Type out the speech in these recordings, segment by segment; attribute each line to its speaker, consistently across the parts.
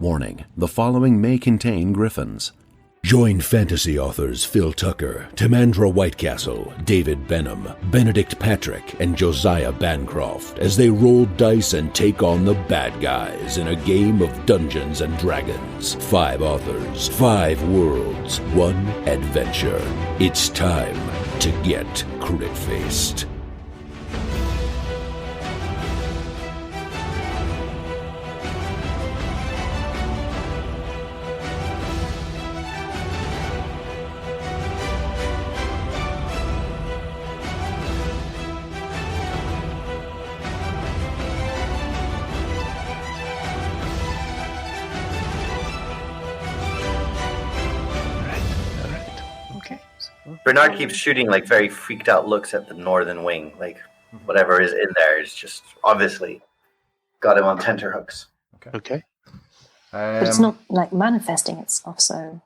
Speaker 1: Warning, the following may contain griffins. Join fantasy authors Phil Tucker, Timandra Whitecastle, David Benem, Benedict Patrick, and Josiah Bancroft as they roll dice and take on the bad guys in a game of Dungeons and Dragons. 5 authors, 5 worlds, 1 adventure. It's time to get crit-faced.
Speaker 2: Bernard keeps shooting like very freaked out looks at the northern wing. Like whatever is in there is just obviously got him on tenterhooks.
Speaker 3: Okay.
Speaker 4: But it's not like manifesting itself, so.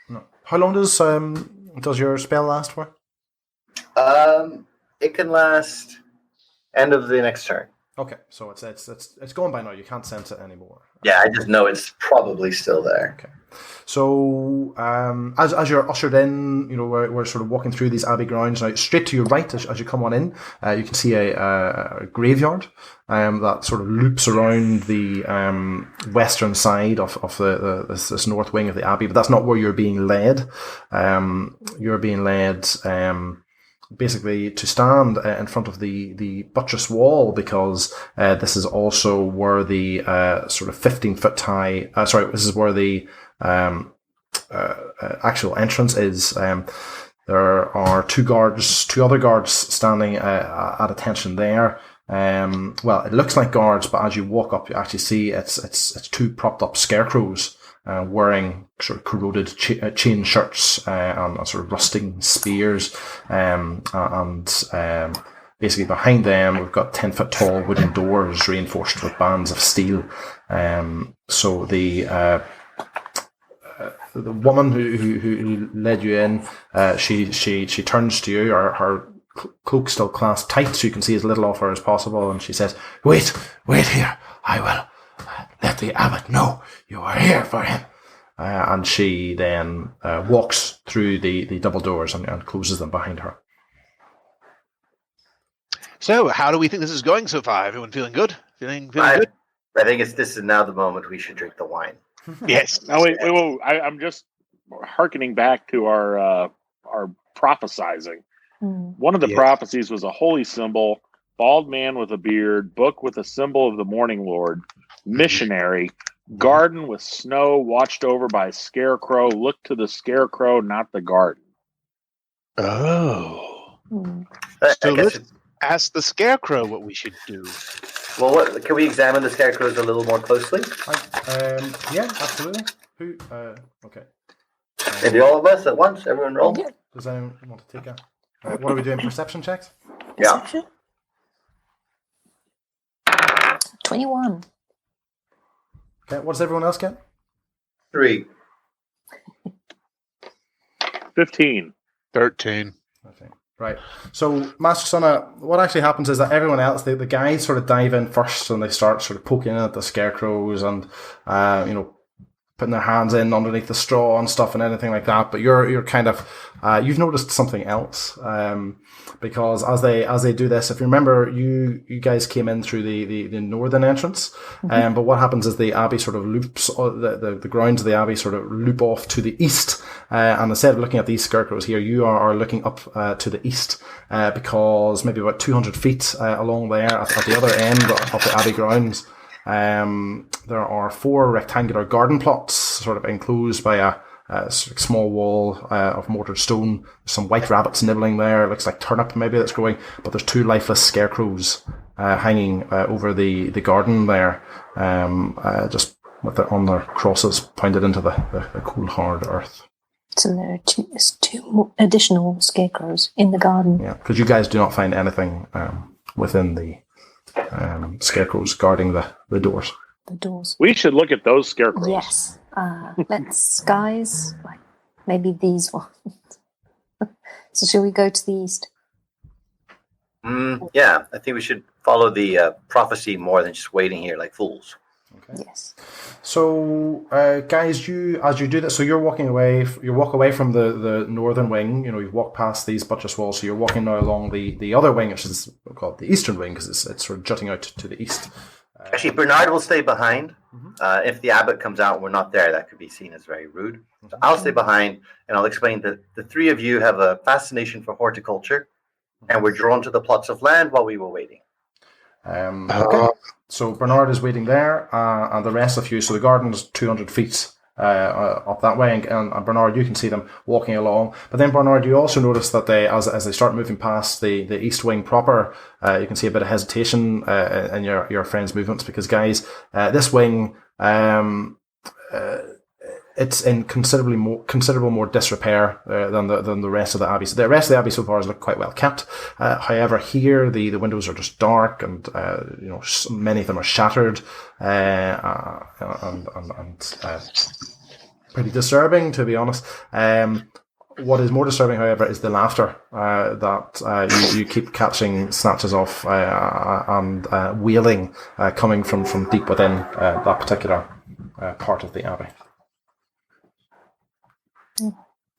Speaker 5: No. How long does your spell last for?
Speaker 2: It can last end of the next turn.
Speaker 5: Okay, so it's going by now. You can't sense it anymore.
Speaker 2: Yeah, I just know it's probably still there.
Speaker 5: Okay. So as you're ushered in, we're sort of walking through these abbey grounds. Now, straight to your right, as you come on in, you can see a graveyard that sort of loops around the western side of this north wing of the abbey. But that's not where you're being led. You're being led basically to stand in front of the buttress wall, because this is also where the sort of 15-foot high. This is where the actual entrance is. There are two other guards standing at attention there. Well, it looks like guards, but as you walk up, you actually see it's 2 propped up scarecrows wearing sort of corroded chain shirts and sort of rusting spears, and basically behind them we've got 10-foot tall wooden doors reinforced with bands of steel. So the woman who led you in, she turns to you, her cloak still clasped tight so you can see as little of her as possible, and she says, wait here, I will let the abbot know you are here for him. And she then walks through the double doors and closes them behind her.
Speaker 3: So, how do we think this is going so far? Everyone feeling good? Feeling good?
Speaker 2: I think this is now the moment we should drink the wine.
Speaker 3: Yes.
Speaker 6: No, wait. I'm just hearkening back to our prophesizing. One of the prophecies was a holy symbol, bald man with a beard, book with a symbol of the morning lord, missionary, garden with snow watched over by scarecrow. Look to the scarecrow, not the garden.
Speaker 3: Oh.
Speaker 2: So
Speaker 3: let's ask the scarecrow what we should do.
Speaker 2: Well, can we examine the scarecrows a little more closely?
Speaker 5: Yeah, absolutely. Who? Okay.
Speaker 2: Maybe all of us at once. Everyone roll.
Speaker 4: Yeah.
Speaker 5: Does anyone want to take a? What are we doing? Perception checks?
Speaker 4: Perception? Yeah. 21.
Speaker 5: Okay. What does everyone else get?
Speaker 2: 3.
Speaker 6: 15.
Speaker 3: 13.
Speaker 5: Okay. Right. So, Master Sona, what actually happens is that everyone else, the guys sort of dive in first and they start sort of poking in at the scarecrows and, putting their hands in underneath the straw and stuff and anything like that. But you're kind of, you've noticed something else. Because as they do this, if you remember, you guys came in through the northern entrance. But what happens is the abbey sort of loops, the grounds of the abbey sort of loop off to the east. And instead of looking at these scarecrows here, you are looking up to the east, because maybe about 200 feet along there at the other end of the abbey grounds, there are 4 rectangular garden plots sort of enclosed by a small wall of mortared stone. Some white rabbits nibbling there. It looks like turnip maybe that's growing, but there's 2 lifeless scarecrows hanging over the garden there, just on their crosses pointed into the cool hard earth.
Speaker 4: So there are 2 additional scarecrows in the garden.
Speaker 5: Yeah, because you guys do not find anything within the scarecrows guarding the doors.
Speaker 4: The doors.
Speaker 6: We should look at those scarecrows.
Speaker 4: Yes. Let's, guys, like maybe these ones. So shall we go to the east?
Speaker 2: Yeah, I think we should follow the prophecy more than just waiting here like fools.
Speaker 5: Okay.
Speaker 4: Yes.
Speaker 5: So, guys, as you do this, so you walk away from the northern wing. You walk past these buttress walls. So you're walking now along the other wing, which is called the eastern wing, because it's sort of jutting out to the east.
Speaker 2: Actually, Bernard will stay behind. If the abbot comes out and we're not there, that could be seen as very rude. So I'll stay behind, and I'll explain that the three of you have a fascination for horticulture, and we're drawn to the plots of land while we were waiting.
Speaker 5: Okay. So Bernard is waiting there, and the rest of you. So the garden is 200 feet up that way, and Bernard, you can see them walking along. But then Bernard, you also notice that as they start moving past the east wing proper, you can see a bit of hesitation in your friends' movements, because guys, this wing, it's in considerable more disrepair than the rest of the abbey. So the rest of the abbey so far has looked quite well kept. However, here the windows are just dark, and many of them are shattered, and pretty disturbing, to be honest. What is more disturbing, however, is the laughter that you keep catching snatches of, and wailing coming from deep within that particular part of the abbey.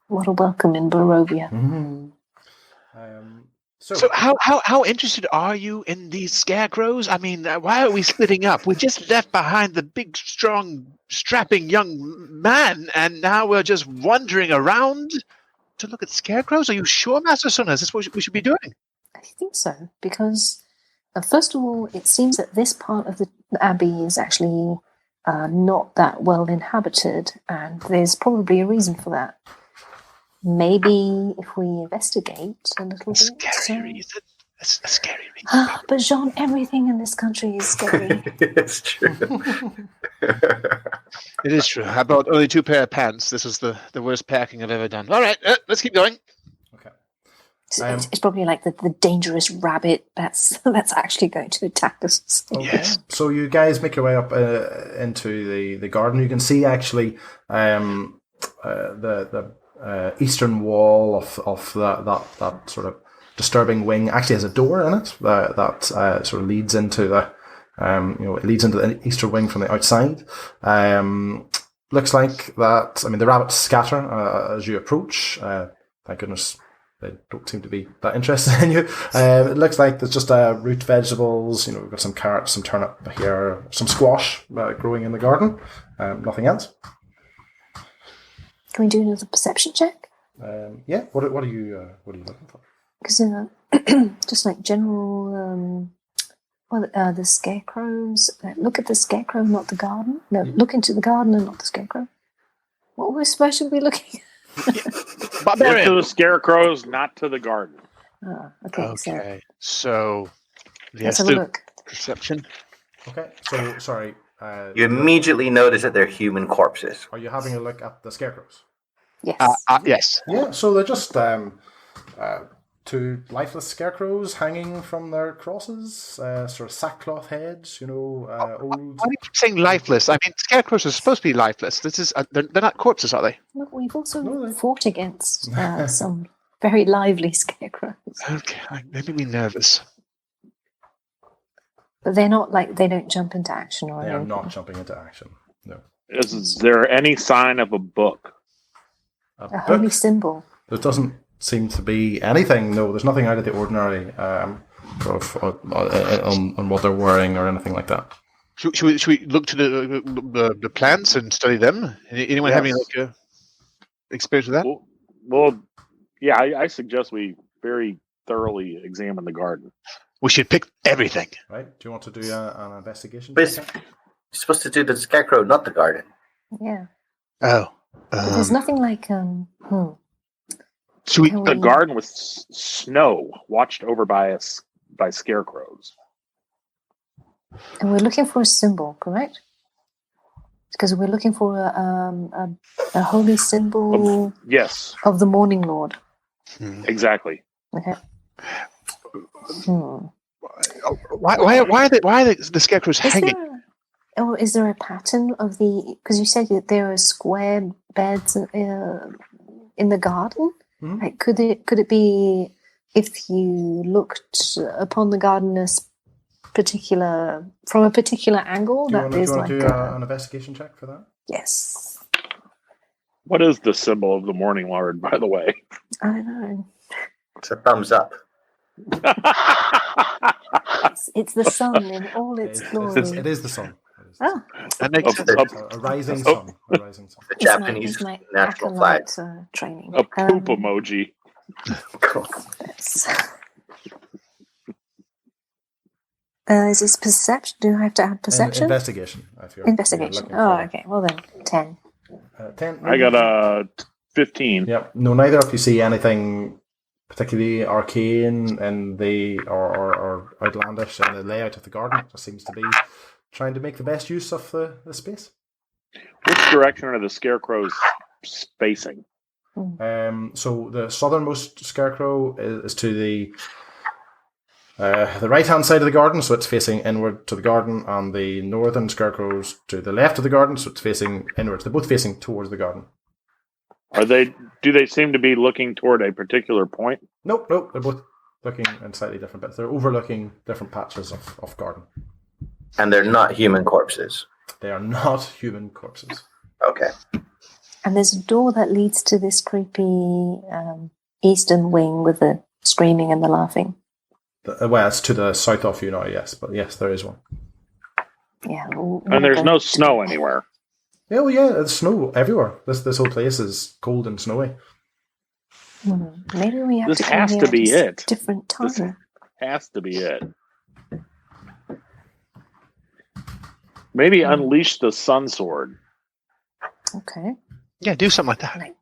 Speaker 4: What a welcome in Barovia.
Speaker 5: Mm-hmm.
Speaker 3: So how interested are you in these scarecrows? I mean, why are we splitting up? We just left behind the big, strong, strapping young man, and now we're just wandering around to look at scarecrows? Are you sure, Master Suna? Is this what we should be doing?
Speaker 4: I think so, because first of all, it seems that this part of the abbey is actually not that well inhabited, and there's probably a reason for that. Maybe if we investigate a little bit.
Speaker 3: Scary, is it? A scary reason.
Speaker 4: But Jean, everything in this country is scary.
Speaker 2: It's true.
Speaker 3: It is true. I bought only 2 pair of pants. This was the worst packing I've ever done. All right, let's keep going.
Speaker 5: Okay.
Speaker 4: It's probably like the dangerous rabbit that's actually going to attack us.
Speaker 5: Okay.
Speaker 3: Yes.
Speaker 5: So you guys make your way up into the garden. You can see actually the eastern wall of that sort of disturbing wing actually has a door in it that sort of leads into the eastern wing from the outside. Looks like that. I mean, the rabbits scatter as you approach. Thank goodness they don't seem to be that interested in you. It looks like there's just root vegetables. We've got some carrots, some turnip here, some squash growing in the garden. Nothing else.
Speaker 4: Can we do another perception check?
Speaker 5: Yeah. What are you looking for?
Speaker 4: Because just like general, the scarecrows. Look at the scarecrow, not the garden. No, look into the garden and not the scarecrow. What we're supposed to be looking at?
Speaker 6: Look to the scarecrows, not to the garden.
Speaker 3: Okay. So
Speaker 4: let's have a look.
Speaker 3: Perception.
Speaker 5: Okay. So sorry.
Speaker 2: You immediately notice that they're human corpses.
Speaker 5: Are you having a look at the scarecrows?
Speaker 4: Yes.
Speaker 3: Yes.
Speaker 5: Yeah, so they're just 2 lifeless scarecrows hanging from their crosses, sort of sackcloth heads, old.
Speaker 3: Why are you saying lifeless? I mean, scarecrows are supposed to be lifeless. This is they're not corpses, are they?
Speaker 4: Look, we've also fought against some very lively scarecrows.
Speaker 3: Okay, they made me nervous.
Speaker 4: But they're not they don't jump into action or
Speaker 5: They are
Speaker 4: anything.
Speaker 5: not jumping into action. No.
Speaker 6: Is there any sign of a book?
Speaker 4: A holy symbol.
Speaker 5: There doesn't seem to be anything. No, there's nothing out of the ordinary on what they're wearing or anything like that.
Speaker 3: Should we look to the plants and study them? Anyone having experience with that?
Speaker 6: Well, yeah, I suggest we very thoroughly examine the garden.
Speaker 3: We should pick everything.
Speaker 5: Right? Do you want to do an investigation?
Speaker 2: But you're supposed to do the scarecrow, not the garden.
Speaker 4: Yeah.
Speaker 3: Oh.
Speaker 4: But there's nothing like
Speaker 6: The garden with snow watched over by scarecrows.
Speaker 4: And we're looking for a symbol, correct? Because we're looking for a holy symbol.
Speaker 6: Yes.
Speaker 4: Of the Morning Lord.
Speaker 6: Exactly.
Speaker 4: Okay.
Speaker 3: Why are the scarecrows hanging?
Speaker 4: Is there a pattern of the? Because you said that there are square beds in the garden.
Speaker 5: Mm-hmm.
Speaker 4: Like, could it be if you looked upon the garden as from a particular angle.
Speaker 5: Do you want to do an investigation check for that?
Speaker 4: Yes.
Speaker 6: What is the symbol of the Morning Lord, by the way?
Speaker 4: I know.
Speaker 2: It's a thumbs up.
Speaker 4: It's the sun in all its glory.
Speaker 5: It is the sun.
Speaker 4: Oh,
Speaker 3: That makes sense.
Speaker 5: A rising sun. A rising sun.
Speaker 2: The Japanese
Speaker 4: my
Speaker 2: national flag.
Speaker 4: Training.
Speaker 6: A poop emoji.
Speaker 2: Cool.
Speaker 4: Is this perception? Do I have to have perception?
Speaker 5: Investigation.
Speaker 4: Investigation. Okay. Well then, 10.
Speaker 5: 10.
Speaker 6: I got a 15.
Speaker 5: Yep. No, neither of you see anything particularly arcane or outlandish in the layout of the garden. It just seems to be trying to make the best use of the space.
Speaker 6: Which direction are the scarecrows facing?
Speaker 5: So the southernmost scarecrow is to the right-hand side of the garden, so it's facing inward to the garden, and the northern scarecrows to the left of the garden, so it's facing inwards. They're both facing towards the garden.
Speaker 6: Do they seem to be looking toward a particular point?
Speaker 5: Nope. They're both looking in slightly different bits. They're overlooking different patches of garden.
Speaker 2: And they're not human corpses.
Speaker 5: They are not human corpses.
Speaker 2: Okay.
Speaker 4: And there's a door that leads to this creepy eastern wing with the screaming and the laughing.
Speaker 5: Well, it's to the south of you now, yes. But yes, there is one.
Speaker 4: Yeah.
Speaker 6: And there's no snow anywhere.
Speaker 5: Yeah, well, yeah, there's snow everywhere. This whole place is cold and snowy.
Speaker 4: Maybe we have
Speaker 6: This
Speaker 4: to
Speaker 6: has
Speaker 4: come
Speaker 6: to
Speaker 4: here
Speaker 6: be
Speaker 4: at a
Speaker 6: it.
Speaker 4: different time.
Speaker 6: This has to be it. Maybe unleash the sun sword.
Speaker 4: Okay.
Speaker 3: Yeah, do something like that.
Speaker 4: Like,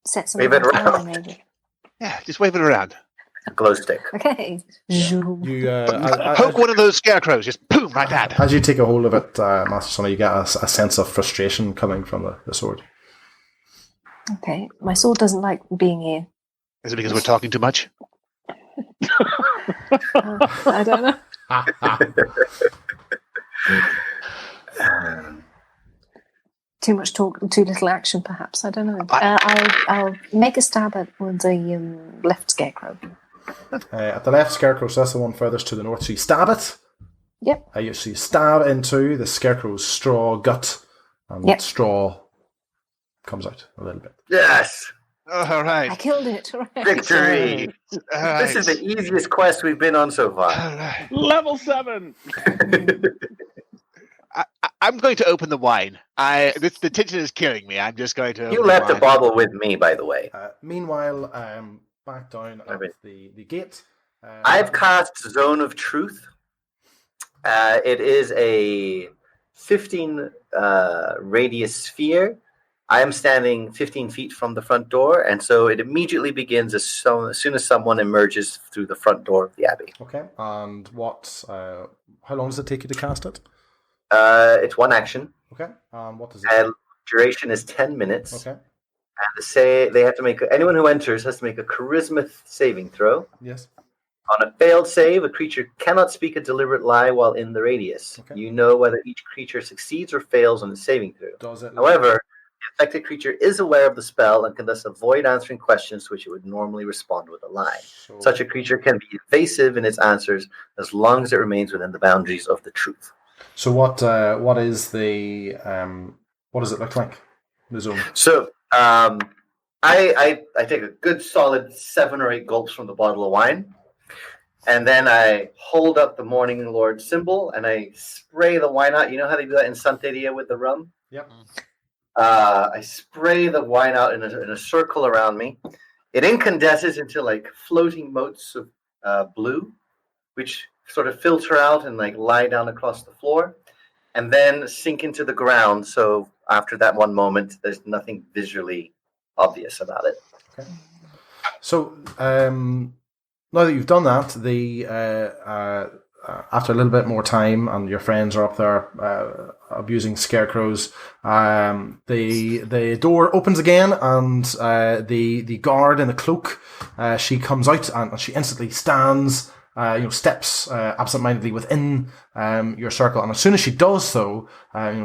Speaker 4: set some
Speaker 2: Wave it
Speaker 4: fire,
Speaker 2: around.
Speaker 4: maybe.
Speaker 3: Yeah, just wave it around.
Speaker 2: Glow stick.
Speaker 4: Okay.
Speaker 5: You
Speaker 3: Poke one of those scarecrows, just boom, like that.
Speaker 5: as you take a hold of it, Master Sonny, you get a sense of frustration coming from the sword.
Speaker 4: Okay. My sword doesn't like being here.
Speaker 3: Is it because we're talking too much?
Speaker 4: I don't know. Too much talk, too little action, perhaps. I don't know. I'll make a stab at the left scarecrow.
Speaker 5: At the left scarecrow, so that's the one furthest to the north. So you stab it.
Speaker 4: Yep.
Speaker 5: So you stab into the scarecrow's straw gut, and that straw comes out a little bit.
Speaker 2: Yes!
Speaker 3: All right.
Speaker 4: I killed it. Right.
Speaker 2: Victory!
Speaker 3: All right.
Speaker 2: This is the easiest quest we've been on so far.
Speaker 3: All right.
Speaker 6: Level 7!
Speaker 3: I'm going to open the wine. The tension is killing me. I'm just going to.
Speaker 2: You left the bottle with me, by the way.
Speaker 5: Meanwhile, back down at the gate.
Speaker 2: I've cast Zone of Truth. It is a 15 radius sphere. I am standing 15 feet from the front door, and so it immediately begins as soon as someone emerges through the front door of the abbey.
Speaker 5: Okay, and how long does it take you to cast it?
Speaker 2: It's one action.
Speaker 5: Okay, what does it say?
Speaker 2: Duration is 10 minutes.
Speaker 5: Okay.
Speaker 2: And they have to anyone who enters has to make a charisma saving throw.
Speaker 5: Yes.
Speaker 2: On a failed save, a creature cannot speak a deliberate lie while in the radius.
Speaker 5: Okay.
Speaker 2: You know whether each creature succeeds or fails on the saving throw.
Speaker 5: Does it?
Speaker 2: However, the affected creature is aware of the spell and can thus avoid answering questions to which it would normally respond with a lie. Such a creature can be evasive in its answers as long as it remains within the boundaries of the truth.
Speaker 5: So what is the what does it look like? The zone.
Speaker 2: So I take a good solid 7 or 8 gulps from the bottle of wine, and then I hold up the Morning Lord symbol and I spray the wine out. You know how they do that in Santeria with the rum?
Speaker 5: Yep.
Speaker 2: I spray the wine out in a circle around me. It incandesces into like floating motes of blue, which sort of filter out and like lie down across the floor, and then sink into the ground. So after that one moment, there's nothing visually obvious about it.
Speaker 5: Okay. So now that you've done that, after a little bit more time, and your friends are up there abusing scarecrows, the door opens again, and the guard in the cloak, she comes out and she instantly stands. Steps absentmindedly within your circle, and as soon as she does so,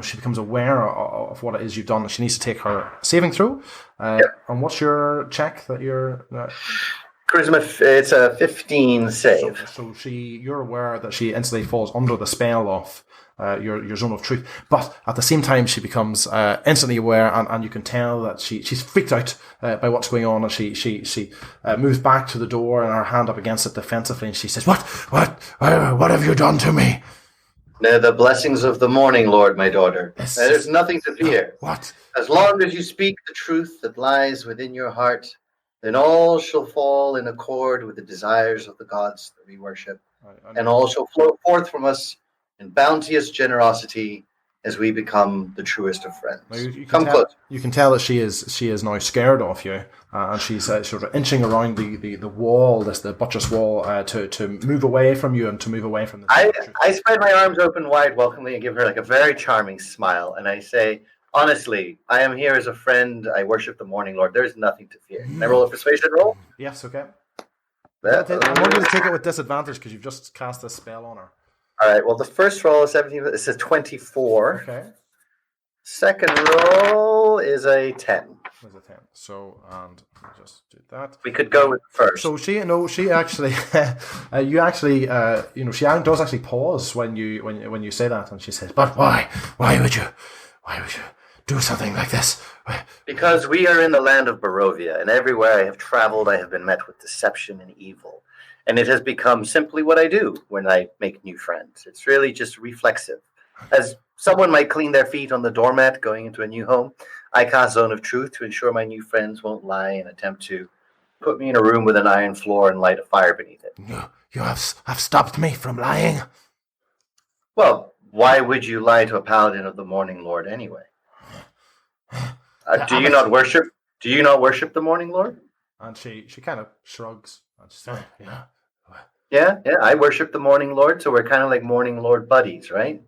Speaker 5: she becomes aware of what it is you've done. She needs to take her saving throw. And what's your check that you're?
Speaker 2: Charisma, it's a 15 save.
Speaker 5: So you're aware that she instantly falls under the spell of your zone of truth, but at the same time she becomes instantly aware, and you can tell that she's freaked out by what's going on, and she moves back to the door and her hand up against it defensively, and she says, What have you done to me?
Speaker 2: They're the blessings of the morning, Lord, my daughter. There's nothing to fear.
Speaker 5: What?
Speaker 2: As long as you speak the truth that lies within your heart, then all shall fall in accord with the desires of the gods that we worship, and all shall flow forth from us in bounteous generosity as we become the truest of friends. Close.
Speaker 5: You can tell that she is now scared of you, and she's sort of inching around the wall, the buttress wall, to move away from you and to move away from the.
Speaker 2: I spread my arms open wide, welcomingly, and give her like a very charming smile, and I say, honestly, I am here as a friend. I worship the morning Lord. There's nothing to fear. Can I roll a persuasion roll?
Speaker 5: Yes, okay. I'm going to take it with disadvantage because you've just cast a spell on her.
Speaker 2: All right, well, the first roll is 17. It says 24.
Speaker 5: Okay.
Speaker 2: Second roll is a 10.
Speaker 5: It's a 10. So, and we'll just do that.
Speaker 2: We could go with first.
Speaker 5: So she actually, she does actually pause when you say that, and she says, "But why would you do something like this?"
Speaker 2: Because we are in the land of Barovia, and everywhere I have traveled, I have been met with deception and evil. And it has become simply what I do when I make new friends. It's really just reflexive. As someone might clean their feet on the doormat going into a new home, I cast Zone of Truth to ensure my new friends won't lie and attempt to put me in a room with an iron floor and light a fire beneath it.
Speaker 5: You have stopped me from lying?
Speaker 2: Well, why would you lie to a paladin of the Morning Lord anyway? Do you not worship the Morning Lord?
Speaker 5: And she kind of shrugs. And she says,
Speaker 2: Yeah, I worship the Morning Lord, so we're kind of like Morning Lord buddies, right?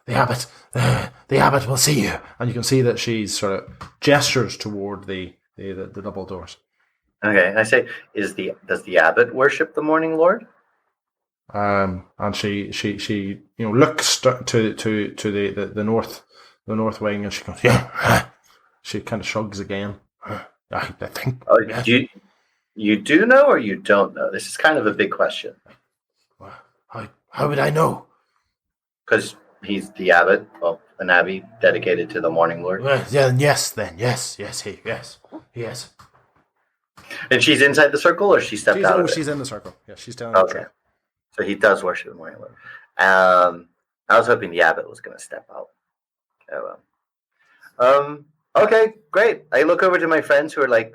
Speaker 5: The abbot will see you, and you can see that she sort of gestures toward the double doors.
Speaker 2: Okay, and I say, does the abbot worship the Morning Lord?
Speaker 5: And she looks to the north wing, and she goes, yeah. She kind of shrugs again. I think.
Speaker 2: Oh, yeah. You do know or you don't know? This is kind of a big question.
Speaker 5: How would I know?
Speaker 2: Because he's the abbot of an abbey dedicated to the Morning Lord.
Speaker 5: Well, yes. He is.
Speaker 2: And she's inside the circle, or she stepped out of it?
Speaker 5: She's in the circle. Yeah, she's down.
Speaker 2: Okay. So he does worship the Morning Lord. I was hoping the abbot was going to step out. Oh, well. Okay, great. I look over to my friends who are like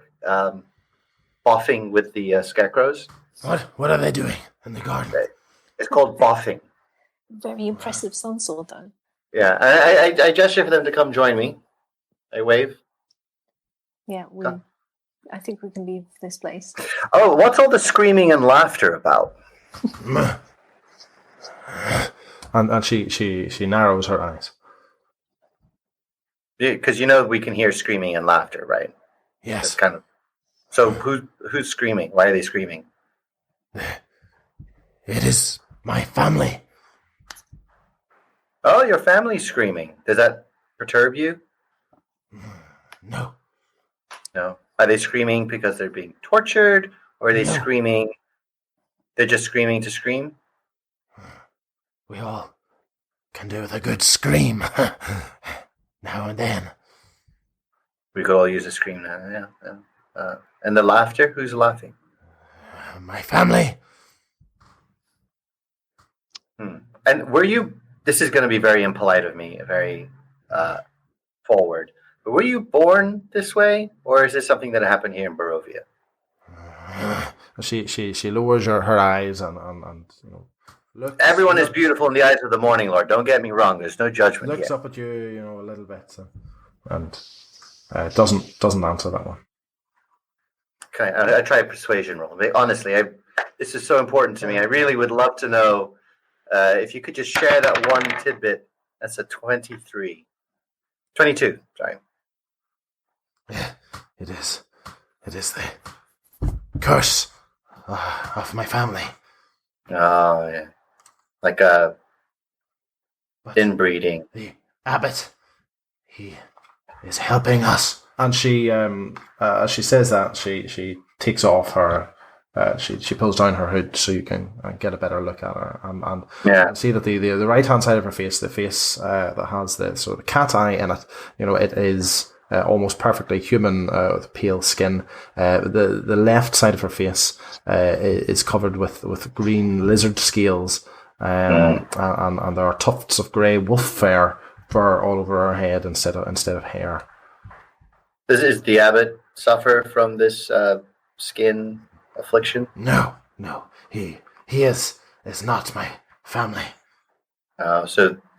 Speaker 2: boffing with the scarecrows.
Speaker 5: What are they doing in the garden?
Speaker 2: Okay. It's called boffing.
Speaker 4: Very impressive sunsword, though.
Speaker 2: Yeah, I gesture for them to come join me. I wave.
Speaker 4: Yeah, I think we can leave this place.
Speaker 2: Oh, what's all the screaming and laughter about?
Speaker 5: and she narrows her eyes.
Speaker 2: Because we can hear screaming and laughter, right?
Speaker 5: Yes.
Speaker 2: It's kind of. So who's screaming? Why are they screaming?
Speaker 5: It is my family.
Speaker 2: Oh, your family's screaming. Does that perturb you?
Speaker 5: No.
Speaker 2: No. Are they screaming because they're being tortured, or are they screaming? They're just screaming to scream.
Speaker 5: We all can do with a good scream now and then.
Speaker 2: We could all use a scream now. Yeah. And the laughter. Who's laughing?
Speaker 5: My family.
Speaker 2: And were you? This is going to be very impolite of me, very forward. But were you born this way, or is this something that happened here in Barovia?
Speaker 5: She lowers her eyes and looks.
Speaker 2: Everyone is beautiful in the eyes of the Morning Lord. Don't get me wrong. There's no judgment.
Speaker 5: Looks up at you, a little bit, and doesn't answer that one.
Speaker 2: Okay, I try a persuasion roll. Honestly, this is so important to me. I really would love to know if you could just share that one tidbit. That's a 22. Sorry.
Speaker 5: It is the curse of my family.
Speaker 2: Oh yeah, like inbreeding.
Speaker 5: The abbot, he is helping us. And she, as she says that, she takes off her she pulls down her hood so you can get a better look at her, and you can see that the right hand side of her face, the face that has the sort of cat eye in it, it is almost perfectly human with pale skin. The left side of her face is covered with green lizard scales, and there are tufts of grey wolf fur all over her head instead of hair.
Speaker 2: Does the abbot suffer from this skin affliction?
Speaker 5: No, he is not my family.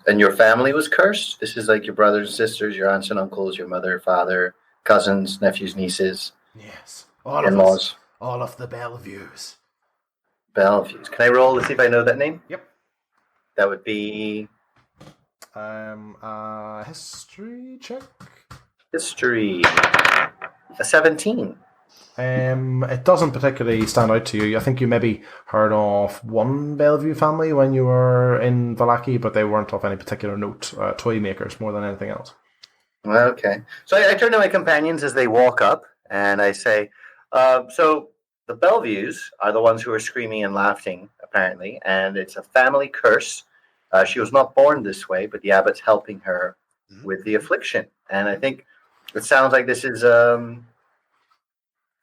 Speaker 2: And your family was cursed? This is like your brothers and sisters, your aunts and uncles, your mother, father, cousins, nephews, nieces.
Speaker 5: Yes, all
Speaker 2: in-laws.
Speaker 5: of us, all of the Belleviews.
Speaker 2: Belleviews. Can I roll to see if I know that name?
Speaker 5: Yep.
Speaker 2: That would be
Speaker 5: history check.
Speaker 2: History. A 17.
Speaker 5: It doesn't particularly stand out to you. I think you maybe heard of one Bellevue family when you were in Vallaki, but they weren't of any particular note. Toy makers more than anything else.
Speaker 2: Okay. So I turn to my companions as they walk up, and I say, so the Bellevues are the ones who are screaming and laughing, apparently, and it's a family curse. She was not born this way, but the abbot's helping her with the affliction. And I think it sounds like this is...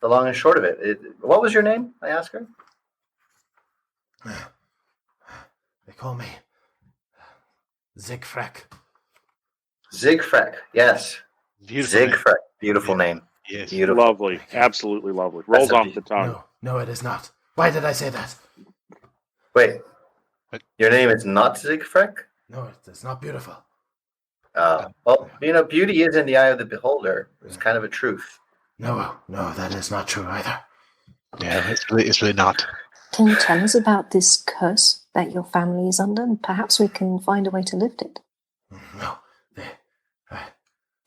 Speaker 2: the long and short of it. What was your name? I asked her.
Speaker 5: They call me Zigfrek.
Speaker 2: Zigfrek, yes.
Speaker 3: Beautiful
Speaker 2: Zigfrek,
Speaker 3: name.
Speaker 2: Beautiful name.
Speaker 3: Yes.
Speaker 2: Beautiful.
Speaker 6: Lovely, absolutely lovely. Rolls off the tongue.
Speaker 5: No, it is not. Why did I say that?
Speaker 2: Wait, your name is not Zigfrek?
Speaker 5: No, it's not beautiful.
Speaker 2: Well, beauty is in the eye of the beholder. It's kind of a truth.
Speaker 5: No, that is not true either.
Speaker 3: Yeah, it's really not.
Speaker 4: Can you tell us about this curse that your family is under, and perhaps we can find a way to lift it?
Speaker 5: No,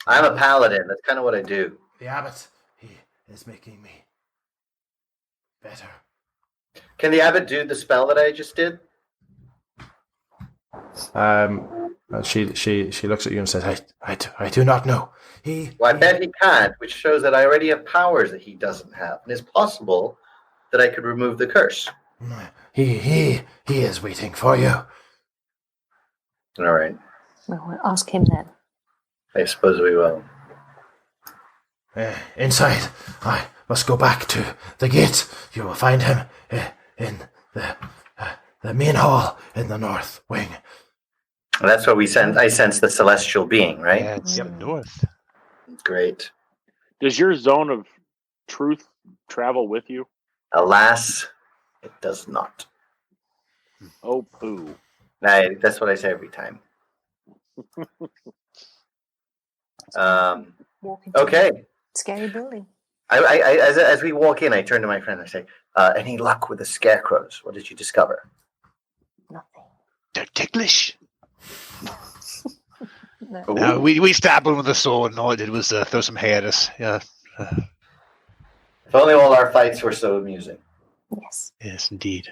Speaker 2: I'm a paladin. That's kind of what I do.
Speaker 5: The abbot, he is making me better.
Speaker 2: Can the abbot do the spell that I just did?
Speaker 5: She looks at you and says, I do not know.
Speaker 2: I bet he can't, which shows that I already have powers that he doesn't have. And it's possible that I could remove the curse.
Speaker 5: He is waiting for you.
Speaker 2: All right.
Speaker 4: Well, we'll ask him then.
Speaker 2: I suppose we will.
Speaker 5: Inside, I must go back to the gate. You will find him in the main hall in the north wing.
Speaker 2: And that's what I sense the celestial being, right?
Speaker 3: Yeah, it's north.
Speaker 2: Great.
Speaker 6: Does your zone of truth travel with you?
Speaker 2: Alas, it does not.
Speaker 6: Oh, poo.
Speaker 2: That's what I say every time. Okay.
Speaker 4: Scary building.
Speaker 2: As we walk in, I turn to my friend and I say, any luck with the scarecrows? What did you discover?
Speaker 4: Nothing.
Speaker 3: They're ticklish.
Speaker 4: No.
Speaker 3: We stabbed them with a sword, and all it did was throw some hair at us. Yeah.
Speaker 2: If only all our fights were so amusing.
Speaker 4: Yes.
Speaker 3: Yes, indeed.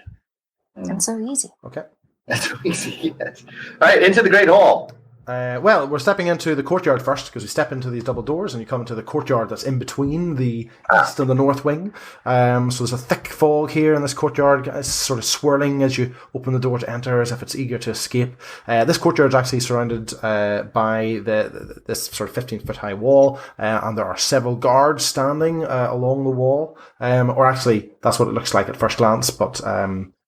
Speaker 4: And so easy.
Speaker 5: Okay.
Speaker 2: That's so easy, yes. All right, into the Great Hall.
Speaker 5: Well, we're stepping into the courtyard first because we step into these double doors and you come into the courtyard that's in between the east and the north wing. So there's a thick fog here in this courtyard. It's sort of swirling as you open the door to enter as if it's eager to escape. This courtyard is actually surrounded by this sort of 15-foot high wall, and there are several guards standing along the wall. Or actually, that's what it looks like at first glance, but...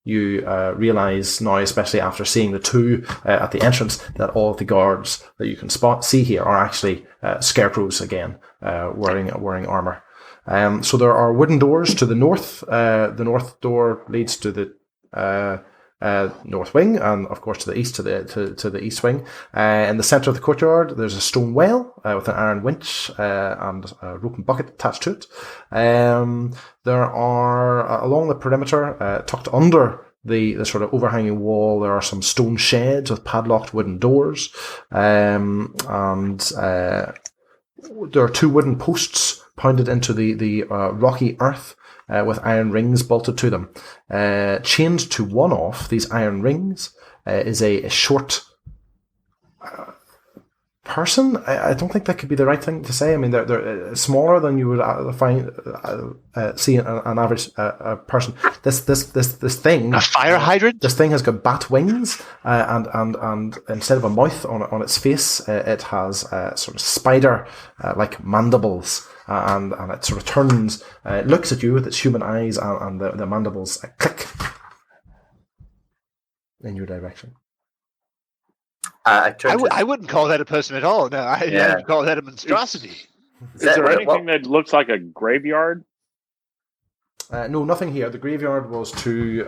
Speaker 5: you realise now, especially after seeing the two at the entrance, that all of the guards that you can see here are actually scarecrows again, wearing armour. So there are wooden doors to the north. The north door leads to the north wing, and of course to the east to the east wing. In the centre of the courtyard, there's a stone well with an iron winch and a rope and bucket attached to it. There are along the perimeter, tucked under the sort of overhanging wall, there are some stone sheds with padlocked wooden doors, and there are two wooden posts pounded into the rocky earth. With iron rings bolted to them. Chained to one of these iron rings is a short person. I don't think that could be the right thing to say. I mean, they're smaller than you would see an average person. This thing,
Speaker 3: a fire hydrant.
Speaker 5: This thing has got bat wings, and instead of a mouth on its face, it has sort of spider like mandibles, and it sort of turns, it looks at you with its human eyes, and the mandibles click in your direction.
Speaker 3: I wouldn't call that a person at all. No, I would call that a monstrosity.
Speaker 6: Is there anything that looks like a graveyard?
Speaker 5: No, nothing here. The graveyard was to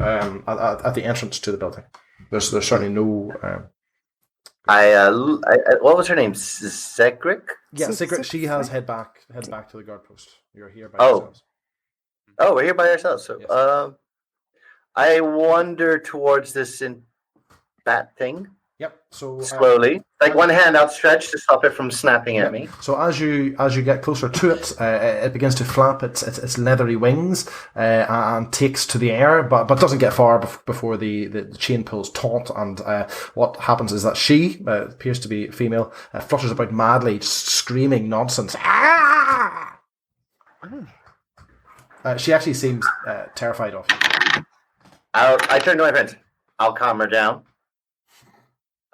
Speaker 5: at the entrance to the building. There's certainly no.
Speaker 2: What was her name? Sigric?
Speaker 5: Yeah, Sigric. She has head back to the guard post. You're here by yourselves.
Speaker 2: Oh, we're here by ourselves. So,
Speaker 5: yes.
Speaker 2: I wander towards this bat thing.
Speaker 5: Yep. So
Speaker 2: slowly, like one hand outstretched to stop it from snapping at me.
Speaker 5: So as you get closer to it, it begins to flap its leathery wings and takes to the air, but doesn't get far before the chain pulls taut. And what happens is that she appears to be female, flutters about madly, just screaming nonsense. She actually seems terrified of you.
Speaker 2: I turn to my friends. I'll calm her down.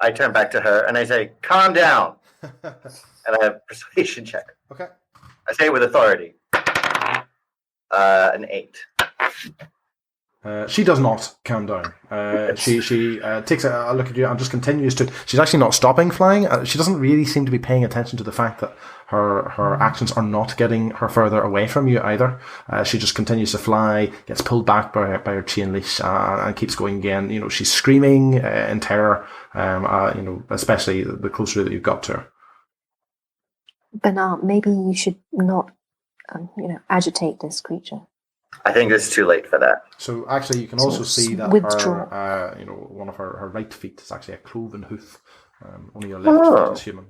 Speaker 2: I turn back to her and I say, calm down. And I have a persuasion check.
Speaker 5: Okay.
Speaker 2: I say it with authority. An 8.
Speaker 5: She does not calm down. She takes a look at you and just continues to. She's actually not stopping flying. She doesn't really seem to be paying attention to the fact that her actions are not getting her further away from you either. She just continues to fly, gets pulled back by her chain leash, and keeps going again. You know, she's screaming in terror. You know, especially the closer that you've got to her.
Speaker 4: Bernard, maybe you should not, agitate this creature.
Speaker 2: I think it's too late for that.
Speaker 5: So actually, you can also see that her, one of her right feet is actually a cloven hoof. Only your left foot is human.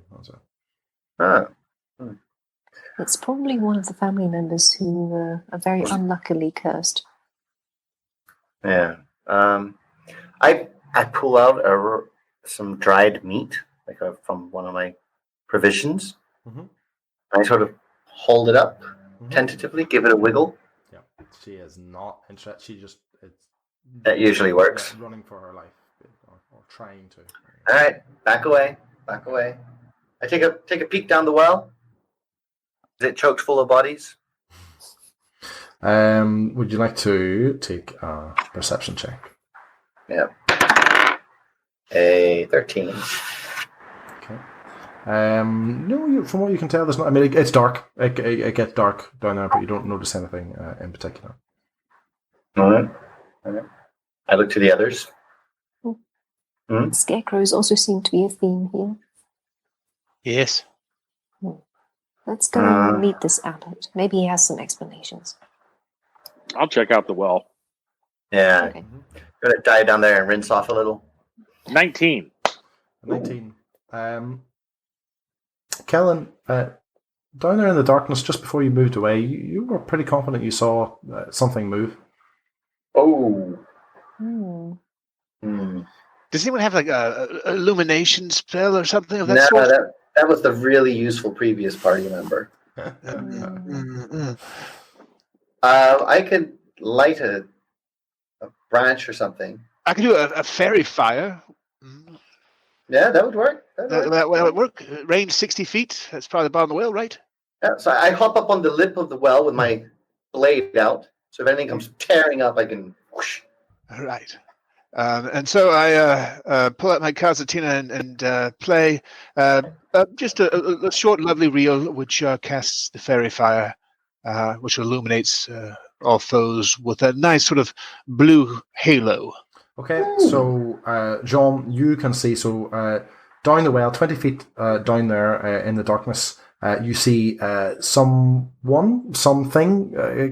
Speaker 4: It's probably one of the family members who are very unluckily cursed.
Speaker 2: Yeah. I pull out some dried meat, from one of my provisions. Mm-hmm. I sort of hold it up tentatively, give it a wiggle.
Speaker 5: Yeah, she is not interested. She just
Speaker 2: that usually works.
Speaker 5: Running for her life or trying to.
Speaker 2: All right, back away. I take a peek down the well. Is it choked full of bodies?
Speaker 5: Would you like to take a perception check?
Speaker 2: Yeah. A 13.
Speaker 5: Okay. No, from what you can tell, there's not. I mean, it's dark. It gets dark down there, but you don't notice anything in particular.
Speaker 2: All right. I look to the others.
Speaker 4: Scarecrows also seem to be a theme here.
Speaker 3: Yes.
Speaker 4: Let's go and meet this abbot. Maybe he has some explanations.
Speaker 6: I'll check out the well.
Speaker 2: Yeah. Okay. Gonna dive down there and rinse off a little.
Speaker 6: 19.
Speaker 5: Kellen, down there in the darkness, just before you moved away, you were pretty confident you saw something move.
Speaker 2: Oh.
Speaker 3: Does anyone have a illumination spell or something of that sort?
Speaker 2: No, that was the really useful previous party member. I could light a branch or something.
Speaker 3: I could do a fairy fire.
Speaker 2: Yeah, that would work.
Speaker 3: That would work. Range 60 feet. That's probably the bottom of the well, right?
Speaker 2: Yeah, so I hop up on the lip of the well with my blade out. So if anything comes tearing up, I can whoosh.
Speaker 3: All right. And so I pull out my concertina and play just a short, lovely reel which casts the fairy fire, which illuminates all foes with a nice sort of blue halo.
Speaker 5: Okay, so John, you can see, down the well, 20 feet down there in the darkness, you see something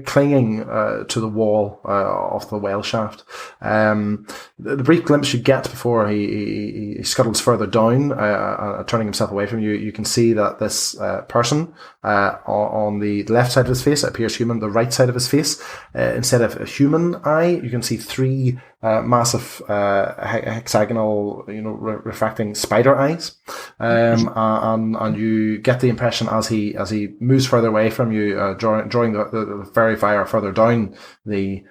Speaker 5: clinging to the wall of the well shaft. The brief glimpse you get before he scuttles further down, turning himself away from you, you can see that this person on the left side of his face, it appears human. The right side of his face, instead of a human eye, you can see 3 massive hexagonal, refracting spider eyes, and you get the impression as he moves further away from you, drawing the fairy fire further down the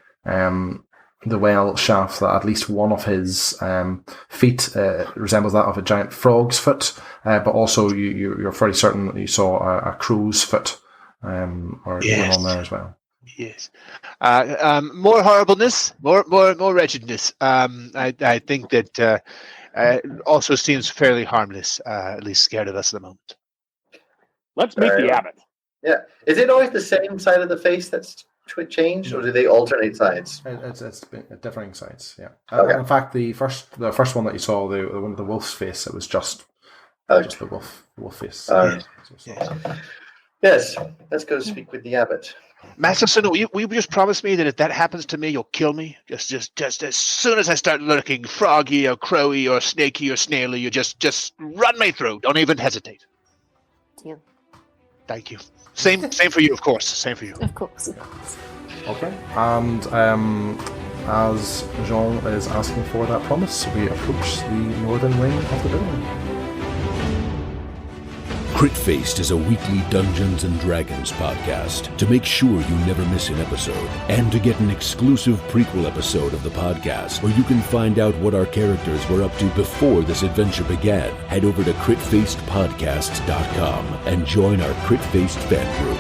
Speaker 5: well shaft, that at least one of his feet resembles that of a giant frog's foot, but also you're fairly certain that you saw a crow's foot going on there as well.
Speaker 3: Yes. More horribleness, more wretchedness. I think that also seems fairly harmless, at least scared of us at the moment.
Speaker 6: Let's meet the abbot.
Speaker 2: Yeah. Is it always the same side of the face that's changed, or do they alternate sides?
Speaker 5: It's been differing sides, yeah.
Speaker 2: Okay.
Speaker 5: In fact, the first one that you saw, the one with the wolf's face, it was just the wolf face.
Speaker 2: Yes, let's go speak with the abbot.
Speaker 3: Master Son, will you just promise me that if that happens to me, you'll kill me? Just as soon as I start looking froggy or crowy or snaky or snaily, you just run me through. Don't even hesitate.
Speaker 4: Deal.
Speaker 3: Thank you. Same for you, of course. Same for you.
Speaker 4: Of course.
Speaker 5: Okay. And as Jean is asking for that promise, we approach the northern wing of the building.
Speaker 1: Crit Faced is a weekly Dungeons & Dragons podcast. To make sure you never miss an episode, and to get an exclusive prequel episode of the podcast, where you can find out what our characters were up to before this adventure began, head over to critfacedpodcasts.com and join our Crit Faced fan group.